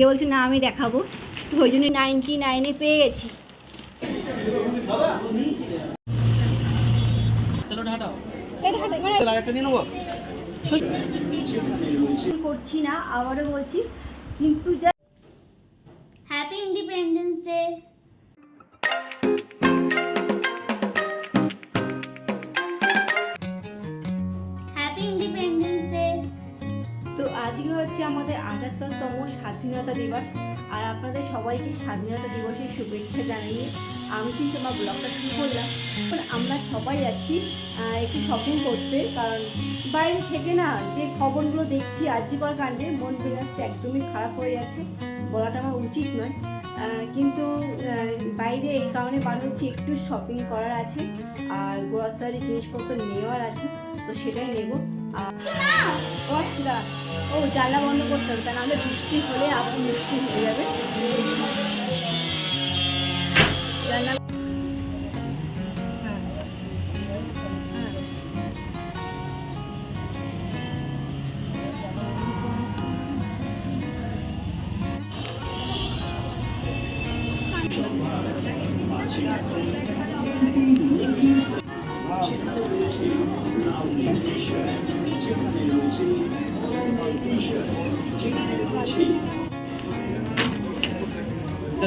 বলছে না আমি দেখাবো, তো ওই জন্য 99-এ পেয়ে গেছি। করছি না, আবারও বলছি, কিন্তু যা happy independence day. Happy independence day. তো আজকে হচ্ছে আমাদের ৭৮তম স্বাধীনতা দিবস, আর আপনাদের সবাইকে স্বাধীনতা দিবসের শুভেচ্ছা জানিয়ে আমি কিন্তু আমার ব্লগটা শুরু করলাম। এখন আমরা সবাই যাচ্ছি একটু শপিং করতে, কারণ বাইরে থেকে না যে খবরগুলো দেখছি আরজিকর কাণ্ডে মন মেজাজটা একদমই খারাপ হয়ে যাচ্ছে, বলাটা আমার উচিত নয়, কিন্তু বাইরে এই কারণে বার হচ্ছে একটু শপিং করার আছে আর গ্রসারি জিনিসপত্র নেওয়ার আছে, তো সেটাই নেব। ও জানলা বন্ধ করতে হবে, তা নাহলে বৃষ্টি হলে আবার মুশকিল হয়ে যাবে। জানলা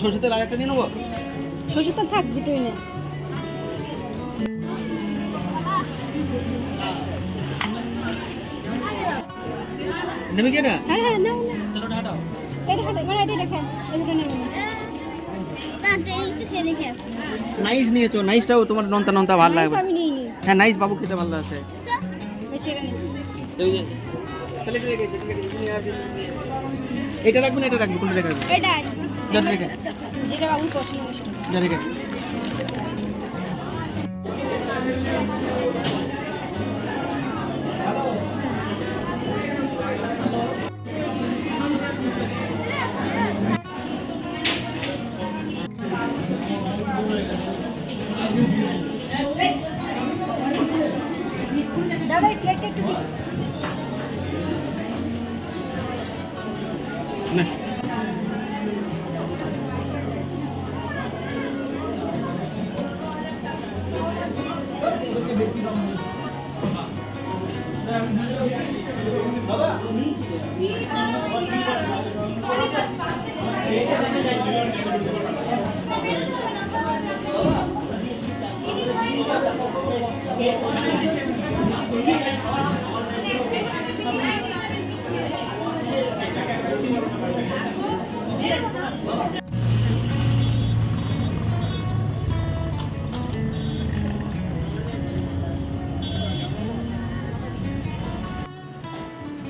সরষে তেল একটা নিয়ে নেবো। সরষে তো থাক, দুটোই না। নেবে কি না? হ্যাঁ হ্যাঁ, না না, তেলটা হাঁটাও। এটা হাঁটা, মানে এটা দেখেন, এটা নেবেন না। তার যে একটু সে দেখে আসে। নাইস নিয়েছো, নাইসটাও তোমার নন্তা নন্তা ভালো লাগবে। আমি নিই নি, হ্যাঁ নাইস বাবু খেতে ভালো আছে। সেটা নেই। তাহলে এটা রাখবেন, এটা রাখবেন, কোনটা রাখবেন? এটা যা রেখে যেটা বাবুর পছন্দ সেটা। যা রেখে দাদা এই প্লেটটা একটু দিন। না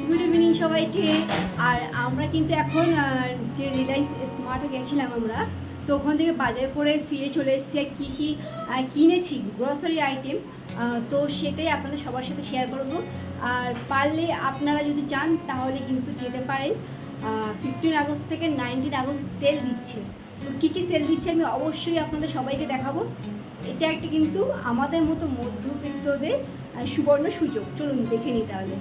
গুড ইভিনিং সবাইকে। আর আমরা কিন্তু এখন যে রিলায়েন্স স্মার্টে গেছিলাম আমরা, তো ওখান থেকে বাজার করে ফিরে চলে এসেছি। আর কী কী কিনেছি গ্রসারি আইটেম, তো সেটাই আপনাদের সবার সাথে শেয়ার করবো। আর পারলে আপনারা যদি চান তাহলে কিন্তু যেতে পারেন। 15 আগস্ট থেকে 19 আগস্ট সেল দিচ্ছে, তো কী কী সেল দিচ্ছে আমি অবশ্যই আপনাদের সবাইকে দেখাবো। এটা একটা কিন্তু আমাদের মতো মধ্যবিত্তদের সুবর্ণ সুযোগ, চলুন দেখে নিই তাহলে।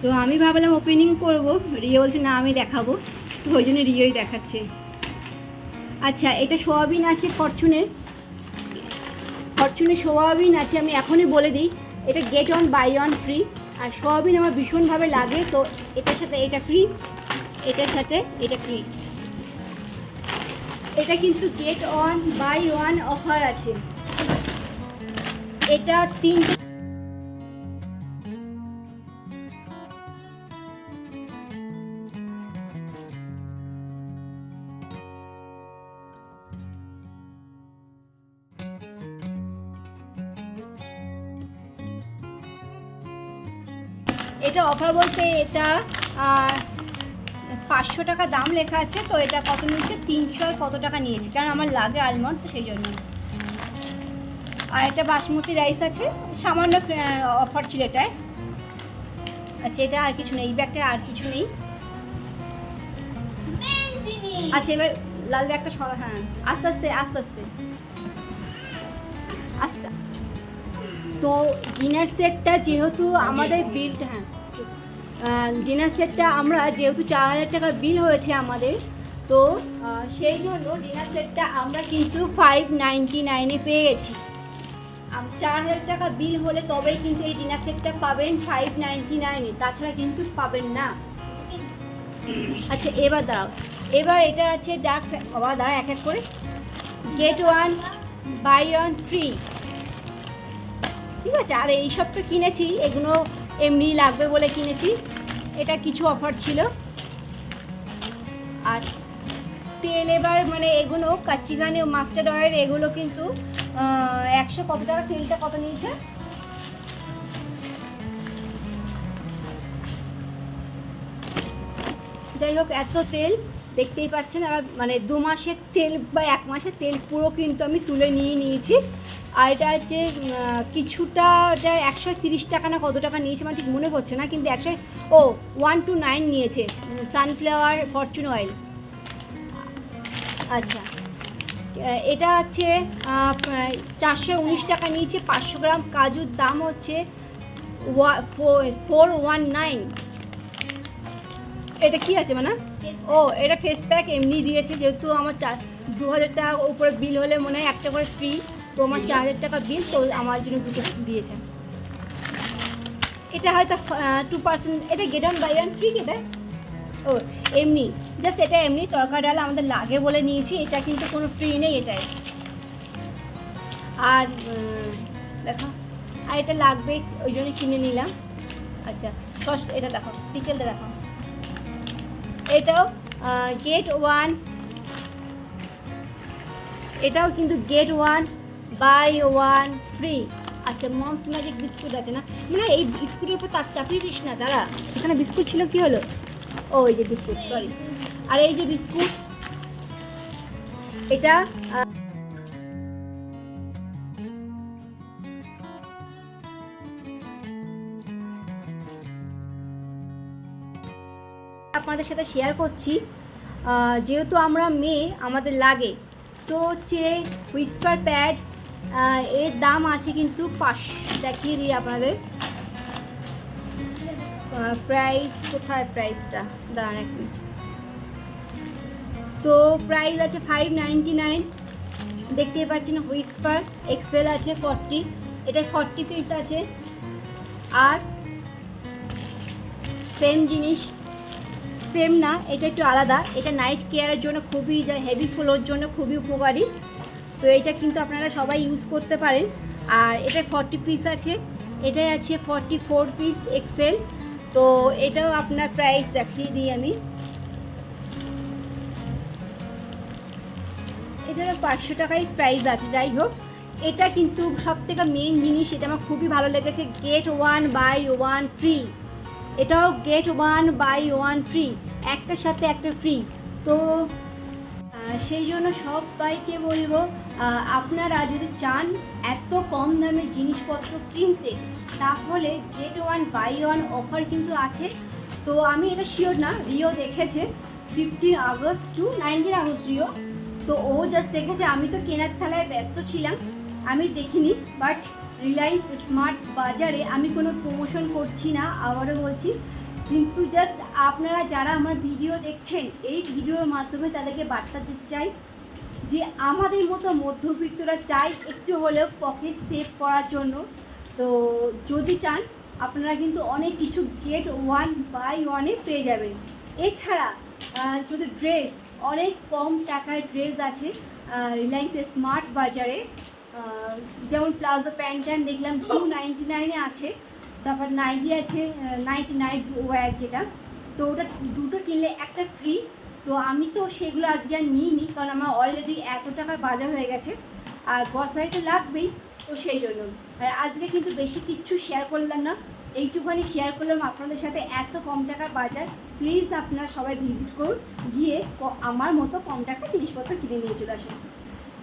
তো আমি ভাবলাম ওপেনিং করব, রিয়া বলছে না আমি দেখাবো, তো ওই জন্য রিয়াই দেখাচ্ছে। আচ্ছা, এটা সোয়াবিন আছে ফরচুনের সোয়াবিন আছে, আমি এখনই বলে দিই, এটা get one buy one free. আর সোয়াবিন আমার ভীষণভাবে লাগে, তো এটার সাথে এটা ফ্রি, এটার সাথে এটা ফ্রি। এটা কিন্তু get one buy one offer আছে। এটা 3 এটা অফার বলতে এটা 500 টাকা দাম লেখা আছে, তো এটা কত নিয়েছে 300 কত টাকা নিয়েছে, কারণ আমার লাগে আলমন্ড তো সেই জন্য। আর এটা বাসমতি রাইস আছে, সামান্য অফার ছিল এটায়। আচ্ছা এটা আর কিছু নেই, এই ব্যাগটা আর কিছু নেই। মেন জিনিস। আচ্ছা এবার লাল ব্যাগটা সরা, হ্যাঁ আস্তে আস্তে আস্তে আস্তে আস্তে। তো ডিনার সেটটা যেহেতু আমাদের বিলটা, হ্যাঁ ডিনার সেটটা আমরা যেহেতু 4000 টাকা বিল হয়েছে আমাদের, তো সেই জন্য ডিনার সেটটা আমরা কিন্তু 599-এ পেয়ে গেছি। 4000 টাকা বিল হলে তবেই কিন্তু এই ডিনার সেটটা পাবেন 599-এ, তাছাড়া কিন্তু পাবেন না। আচ্ছা এবার দাঁড়াও, এবার এটা আছে ডার্ক, বাবা দাঁড়া এক এক করে, গেট 1 বাই 1 ফ্রি, ঠিক আছে। আর এইসব তো কিনেছি, এগুলো এমনি লাগবে বলে কিনেছি, এটা কিছু অফার ছিল। আর তেল এবার মানে এগুলো কাচ্চিঘানি মাস্টার্ড অয়েল এগুলো কিন্তু 100 কত টাকা, তেলটা কত নিয়েছে, যাই হোক এত তেল দেখতেই পাচ্ছেন। আর মানে 2 মাসের তেল বা 1 মাসের তেল পুরো কিন্তু আমি তুলে নিয়েছি। আর এটা হচ্ছে কিছুটা, এটা 130 টাকা না কত টাকা নিয়েছে মানে ঠিক মনে পড়ছে না, কিন্তু 129 নিয়েছে সানফ্লাওয়ার ফরচুন অয়েল। আচ্ছা এটা আছে 419 টাকা নিয়েছে, 500 গ্রাম কাজুর দাম হচ্ছে 419। এটা কি আছে মানে, ও এটা ফেস প্যাক এমনি দিয়েছে, যেহেতু আমার 2000 টাকা উপরে বিল হলে মনে হয় একটা করে ফ্রি, তো আমার 4000 টাকা বিল, তো আমার জন্য দুটো দিয়েছে। এটা হয়তো 2%, এটা get one buy one free, এটা ও এমনি জাস্ট, এটা এমনি তরকারি ডাল আমাদের লাগে বলে নিয়েছি, এটা কিন্তু কোনো ফ্রি নেই এটাই। আর দেখো, আর এটা লাগবে ওই জন্য কিনে নিলাম। আচ্ছা সস, এটা দেখো পিকেলটা দেখো, এটাও গেট 1, এটাও কিন্তু গেট 1 বাই 1 ফ্রি। আচ্ছা মমস ম্যাজিক বিস্কুট আছে না, মানে এই বিস্কুটের উপর তার চাপিয়ে দিস না, দাঁড়া এখানে বিস্কুট ছিল, কি হলো, ও এই যে বিস্কুট, সরি। আর এই যে বিস্কুট, এটা আপনাদের সাথে শেয়ার করছি, যেহেতু আমরা মেয়ে আমাদের লাগে, তো হচ্ছে হুইস্পার প্যাড, এর দাম আছে কিন্তু 500, দেখিয়ে দিই আপনাদের প্রাইস, কোথায় প্রাইসটা, দাঁড়ান এক মিনিট। তো প্রাইস আছে 599, দেখতেই পাচ্ছেন। হুইস্পার এক্সেল আছে 40, এটা 40 পিস আছে। আর সেম জিনিস, সেম না, এটা একটু আলাদা, এটা নাইট কেয়ারের জন্য খুবই, হেভি ফ্লোর জন্য খুবই উপকারী, তো এটা কিন্তু আপনারা সবাই ইউজ করতে পারেন। আর এটা 40 পিস আছে, এটাই আছে 44 পিস এক্সেল, তো এটাও আপনার প্রাইস দেখিয়ে দিই আমি, এটারও 500 টাকাই প্রাইস আছে। যাই হোক, এটা কিন্তু সবথেকে মেন জিনিস, এটা আমার খুবই ভালো লেগেছে, গেট 1 বাই 1 ফ্রি, এটাও গেট 1 বাই 1 ফ্রি, একটার সাথে একটা ফ্রি। তো সেই জন্য সবাইকে বলবো, আপনারা যদি চান এত কম দামে জিনিসপত্র কিনতে, তাহলে গেট 1 বাই 1 অফার কিন্তু আছে। তো আমি এটা শিওর না, রিও দেখেছে 15 আগস্ট টু 19 আগস্ট রিও, তো ও জাস্ট দেখেছে, আমি তো কেনার থালায় ব্যস্ত ছিলাম, আমি দেখিনি। বাট রিলায়েন্স স্মার্ট বাজারে আমি কোনো প্রমোশন করছি না, আবারও বলছি, কিন্তু জাস্ট আপনারা যারা আমার ভিডিও দেখছেন, এই ভিডিওর মাধ্যমে তাদেরকে বার্তা দিতে চাই যে আমাদের মতো মধ্যবিত্তরা চাই একটু হলেও পকেট সেভ করার জন্য। তো যদি চান আপনারা কিন্তু অনেক কিছু গেট 1 বাই 1-এ পেয়ে যাবেন। এছাড়া যদি ড্রেস, অনেক কম টাকায় ড্রেস আছে রিলায়েন্স স্মার্ট বাজারে, যেমন প্লাজো প্যান্ট দেখলাম 299-এ আছে, তারপর নাইটি আছে, নাইট ওয়্যার যেটা, তো ওটা দুটো কিনলে একটা ফ্রি। তো আমি তো সেগুলো আজকে আর নিইনি, কারণ আমার অলরেডি এত টাকার বাজার হয়ে গেছে, আর গ্রসারি তো লাগবেই, তো সেই জন্য। আর আজকে কিন্তু বেশি কিচ্ছু শেয়ার করলাম না, এইটুখানি শেয়ার করলাম আপনাদের সাথে। এত কম টাকার বাজার, প্লিজ আপনারা সবাই ভিজিট করুন, গিয়ে আমার মতো কম টাকা জিনিসপত্র কিনে নিয়ে চলে আসুন।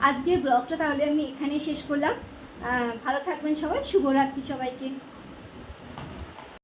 আজকের ব্লগটা তাহলে আমি এখানেই শেষ করলাম। ভালো থাকবেন সবাই, শুভরাত্রি সবাইকে।